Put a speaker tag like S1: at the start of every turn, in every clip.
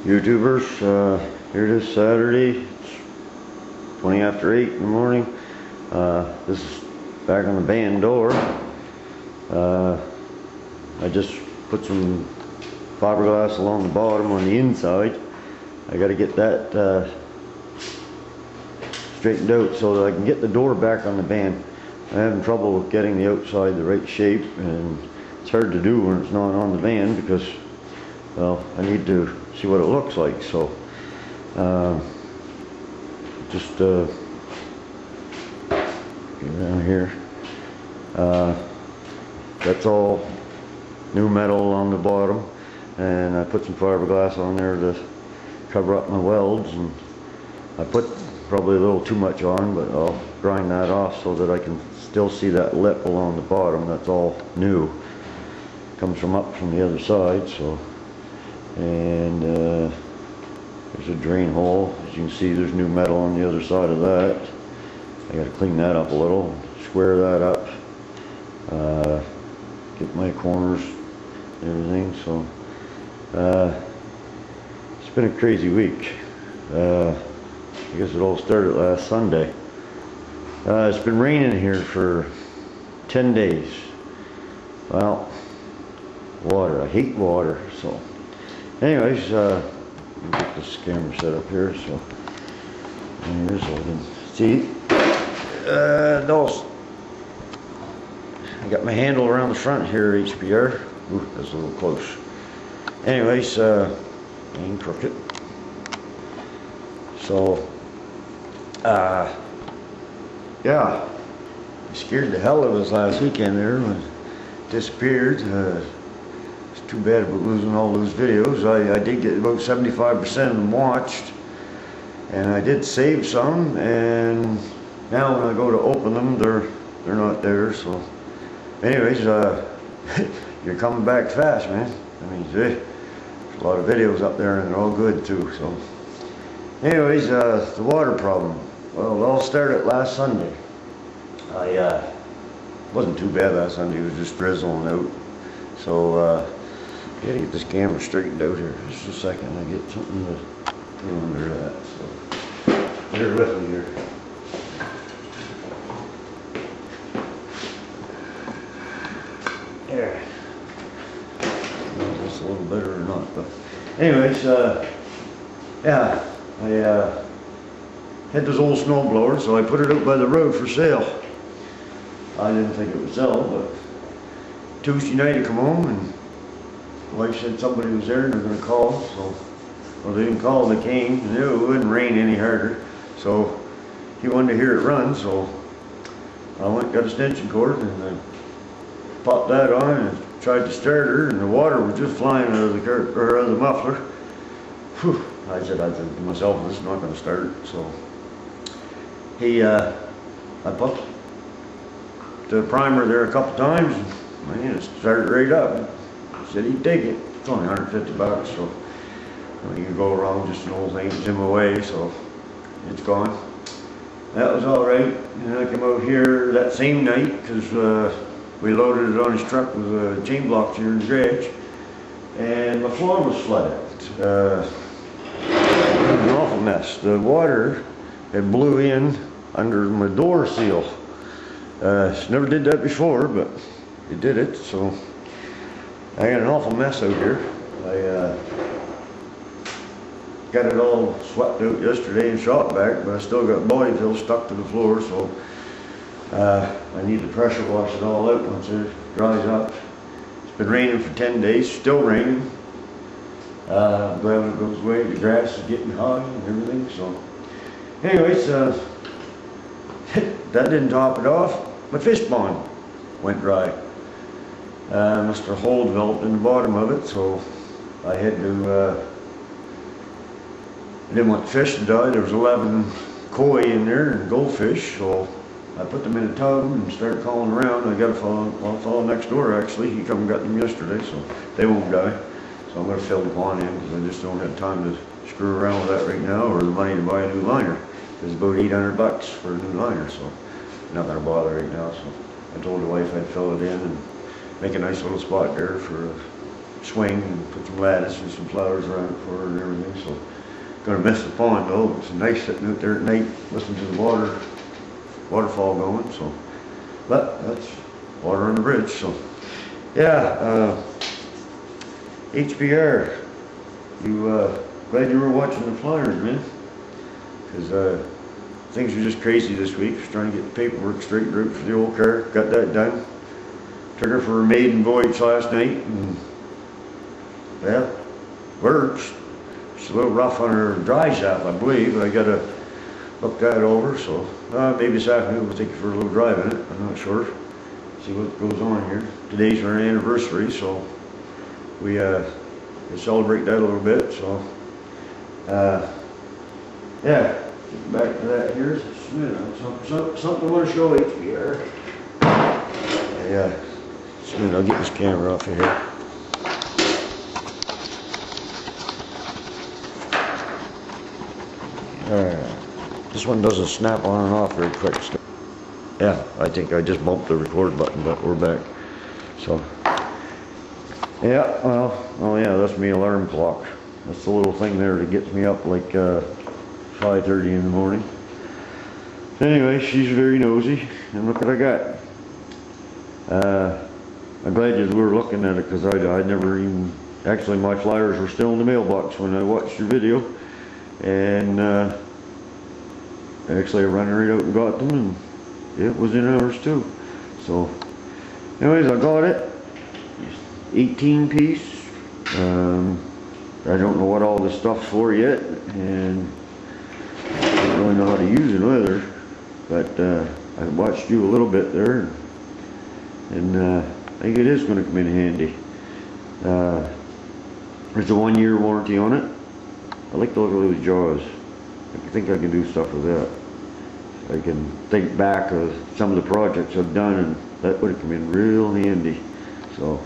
S1: YouTubers, here it is Saturday, it's 20 after 8 in the morning. This is back on the band door. I just put some fiberglass along the bottom on the inside. I got to get that straightened out so that I can get the door back on the band. I'm having trouble with getting the outside the right shape, and it's hard to do when it's not on the van because, well, I need to see what it looks like. So just get down here. That's all new metal on the bottom, and I put some fiberglass on there to cover up my welds, and I put probably a little too much on, but I'll grind that off so that I can still see that lip along the bottom. That's all new. Comes from up from the other side. So, and there's a drain hole. As you can see, there's new metal on the other side of that. I got to clean that up a little, square that up, get my corners and everything. So it's been a crazy week. I guess it all started last Sunday. It's been raining here for 10 days. Well, water. I hate water. So, anyways, let me get this camera set up here so here's so I can see. I got my handle around the front here, HPR. Ooh, that's a little close. Anyways, ain't crooked. So, yeah, it scared the hell out of us last weekend there when it disappeared. It's too bad about losing all those videos. I did get about 75% of them watched, and I did save some, and now when I go to open them, they're not there. So anyways, you're coming back fast, man. I mean, there's a lot of videos up there, and they're all good too. So anyways, the water problem. Well, it all started last Sunday. Wasn't too bad last Sunday. It was just drizzling out. So I gotta get this camera straightened out here. Just a second. I get something to put under that. So bear with me here. There. I don't know if that's a little better or not, but anyways, yeah, I had this old snow blower, so I put it out by the road for sale. I didn't think it would sell, but Tuesday night I come home and the wife said somebody was there and they're going to call. So, well, they didn't call, they came. They knew it wouldn't rain any harder, so he wanted to hear it run. So I went and got a extension cord and I popped that on and tried to start her, and the water was just flying out of the muffler. Whew. I said to myself, this is not going to start. So I put the primer there a couple times, and man, it started right up. He said he'd take it. It's only 150 bucks, so you can go wrong. Just an old thing, it's in my way, so it's gone. That was all right. And I came out here that same night because we loaded it on his truck with chain blocks here in the garage, and my floor was flooded. It was an awful mess. The water had blew in under my door seal. Never did that before, but it did it. So I got an awful mess out here. I got it all swept out yesterday and shot back, but I still got body fill stuck to the floor. So I need to pressure wash it all out once it dries up. It's been raining for 10 days, still raining. I'm glad when it goes away. The grass is getting high and everything. So anyways, that didn't top it off. My fish pond went dry. Must have hole developed in the bottom of it, so I had to, I didn't want the fish to die. There was 11 koi in there and goldfish, so I put them in a tub and started calling around. I got a fellow next door actually. He come and got them yesterday, so they won't die. So I'm going to fill the pond in because I just don't have time to screw around with that right now, or the money to buy a new liner. It's about 800 bucks for a new liner, so not going to bother right now. So I told the wife I'd fill it in and make a nice little spot there for swing and put some lattice and some flowers around it for her and everything. So gonna miss the pond though. It's nice sitting out there at night listening to the waterfall going. So, but that's water on the bridge. So yeah, HBR. You glad you were watching the flyers, man? Because things were just crazy this week. Just trying to get the paperwork straightened out for the old car. Got that done. Took her for a maiden voyage last night, and yeah, works. It's a little rough on her dry shaft, I believe, but I gotta look that over. So maybe this afternoon we'll take you for a little drive in it. I'm not sure. See what goes on here. Today's our anniversary, so we celebrate that a little bit. So yeah, getting back to that here. Something I want to show HBR. Yeah, just a minute, I'll get this camera off of here. This one doesn't snap on and off very quick. Yeah, I think I just bumped the record button, but we're back. So, yeah, well, oh yeah, that's my alarm clock. That's the little thing there that gets me up like 5:30 in the morning. Anyway, she's very nosy, and look what I got. I'm glad you were looking at it, because I never even, actually my flyers were still in the mailbox when I watched your video, and actually I ran right out and got them, and it was in ours too. So anyways, I got it. 18 piece. I don't know what all this stuff's for yet, and I don't really know how to use it either, but I watched you a little bit there, and I think it is going to come in handy. There's a 1-year warranty on it. I like the look of those jaws. I think I can do stuff with that. I can think back of some of the projects I've done, and that would have come in real handy. So,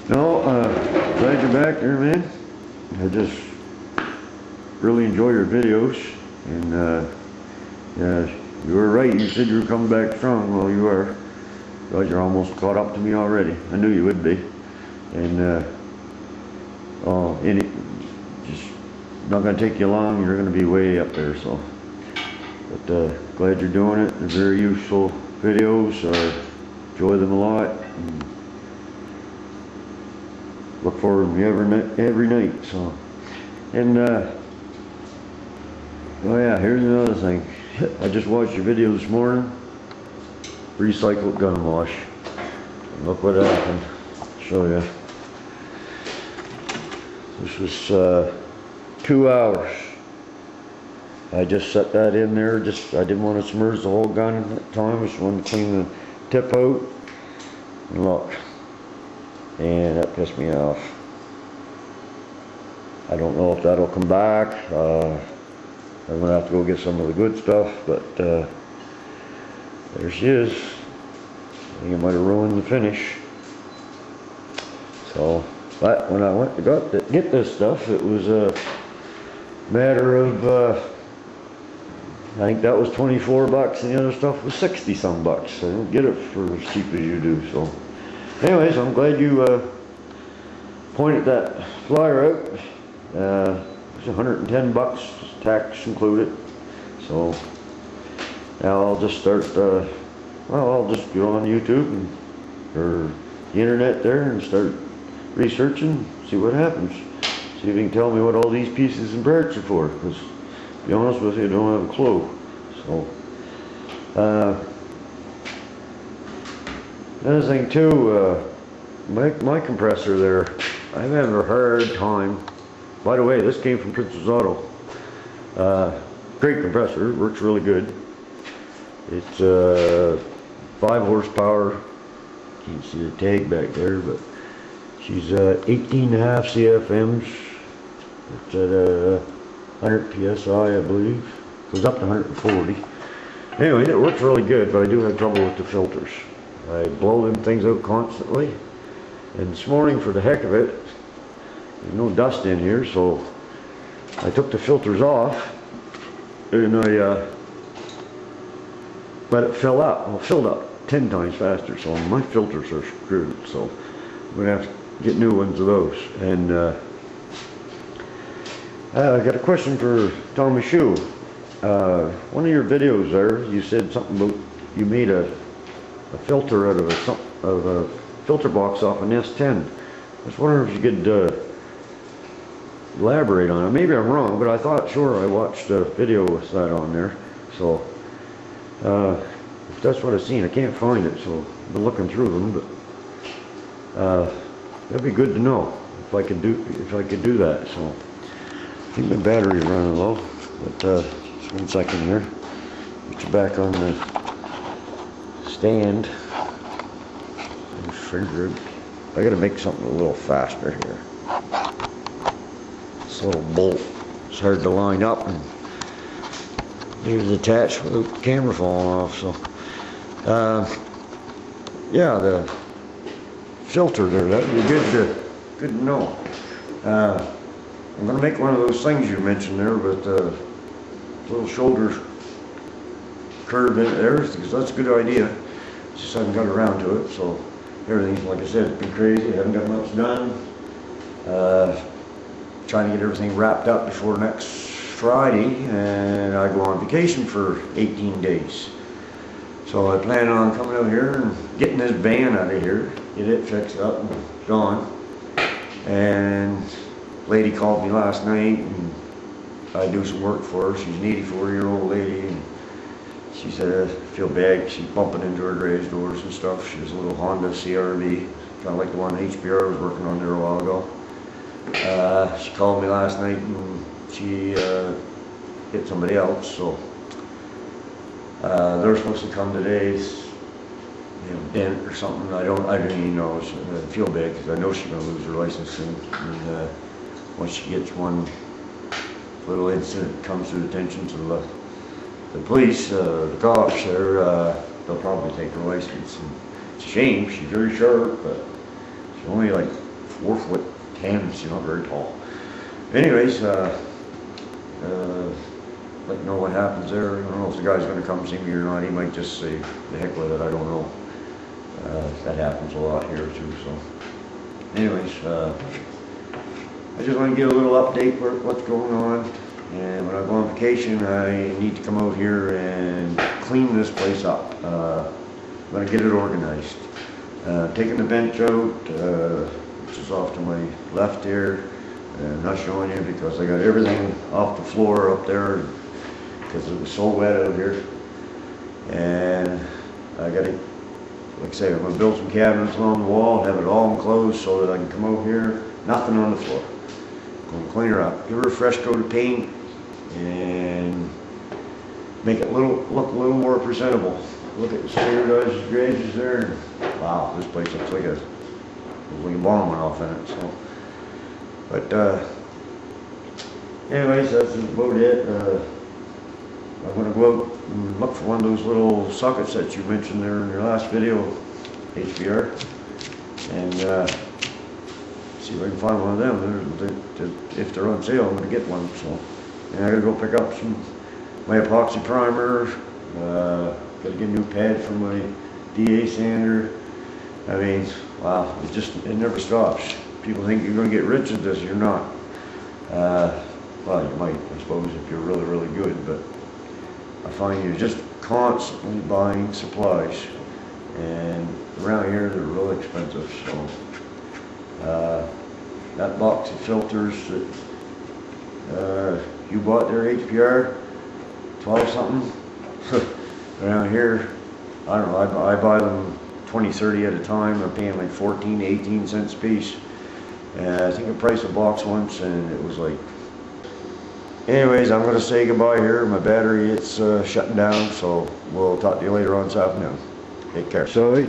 S1: no, glad you're back there, man. I just really enjoy your videos, and yeah, you were right. You said you were coming back strong. Well, you are. God, you're almost caught up to me already. I knew you would be, and just not going to take you long. You're going to be way up there. So, but glad you're doing it. They're very useful videos. I enjoy them a lot. And look forward to them every night. So, and oh yeah, here's another thing. I just watched your video this morning. Recycled gun wash. And look what happened. I'll show you. This was 2 hours. I just set that in there. I didn't want to submerge the whole gun at that time. I just wanted to clean the tip out. And look. And that pissed me off. I don't know if that'll come back. I'm gonna have to go get some of the good stuff, but there she is. I think it might have ruined the finish. So, but when I went to get this stuff, it was a matter of I think that was 24 bucks, and the other stuff was 60 some bucks. I don't get it for as cheap as you do. So, anyways, I'm glad you pointed that flyer out. It's 110 bucks, tax included. So now I'll just start. Well, I'll just go on YouTube or the internet there and start researching, see what happens. See if you can tell me what all these pieces and parts are for. Because, to be honest with you, I don't have a clue. So, another thing too, my compressor there, I'm having a hard time. By the way, this came from Princess Auto. Great compressor, it works really good. It's 5 horsepower. You can see the tag back there, but she's 18.5 CFMs. It's at 100 PSI, I believe. Goes up to 140. Anyway, it works really good, but I do have trouble with the filters. I blow them things out constantly. And this morning, for the heck of it, there's no dust in here, so I took the filters off and I let it fill up. Well, it filled up 10 times faster, so my filters are screwed. So I'm gonna have to get new ones of those. And I got a question for Tommy Shoe. One of your videos there, you said something about you made a filter out of a filter box off an S10. I was wondering if you could elaborate on it. Maybe I'm wrong, but I thought, sure, I watched a video with that on there. So if that's what I've seen, I can't find it, so I've been looking through them. But that'd be good to know if I could do that. So I think my battery's running low. But just 1 second here. Get you back on the stand. I gotta make something a little faster here. This little bolt is hard to line up, and leave it attached without the camera falling off. So yeah, the filter there, that'd be good to know. I'm gonna make one of those things you mentioned there, but little shoulder curve in there, because that's a good idea. Just haven't got around to it. So everything's, like I said, it's been crazy. I haven't got much done. Trying to get everything wrapped up before next Friday, and I go on vacation for 18 days. So I plan on coming out here and getting this van out of here, get it fixed up and gone. And lady called me last night, and I do some work for her. She's an 84-year-old lady, and she said, I feel bad. She's bumping into her garage doors and stuff. She has a little Honda CRV, kind of like the one HBR was working on there a while ago. She called me last night, and she hit somebody else. So they're supposed to come today. Dent or something. I don't even know. I feel bad because I know she's going to lose her license soon. And once she gets one little incident comes to the attention to the police, the cops there, they'll probably take her license. And it's a shame. She's very sharp, but she's only like 4'10". She's not very tall. Anyways, let me know what happens there. I don't know if the guy's going to come see me or not. He might just say, the heck with it, I don't know. That happens a lot here too. So anyways, I just want to give a little update for what's going on. And when I go on vacation, I need to come out here and clean this place up. I'm going to get it organized. Taking the bench out, which is off to my left here. I'm not showing you because I got everything off the floor up there because it was so wet out here. And I got to, like I say, I'm going to build some cabinets along the wall, have it all enclosed so that I can come out here, nothing on the floor. I'm going to clean her up, give her a fresh coat of paint, and make it look a little more presentable. Look at the standardized garages there. Wow, this place looks like a bomb went off in it. So, but anyways, that's about it. I'm going to go out and look for one of those little sockets that you mentioned there in your last video, HBR, and see if I can find one of them. If they're on sale, I'm going to get one. So, and I got to go pick up my epoxy primer. Got to get a new pad for my DA sander. I mean, wow, it never stops. People think you're going to get rich at this. You're not. Well, you might, I suppose, if you're really, really good, but I find you're just constantly buying supplies, and around here they're real expensive. So that box of filters that you bought there, HPR, 12 something. Around here, I don't know, I buy them 20, 30 at a time. I'm paying like 14, 18 cents a piece. And I think I priced a box once, and it was like. Anyways, I'm going to say goodbye here. My battery, it's shutting down, so we'll talk to you later on this afternoon. Take care. So.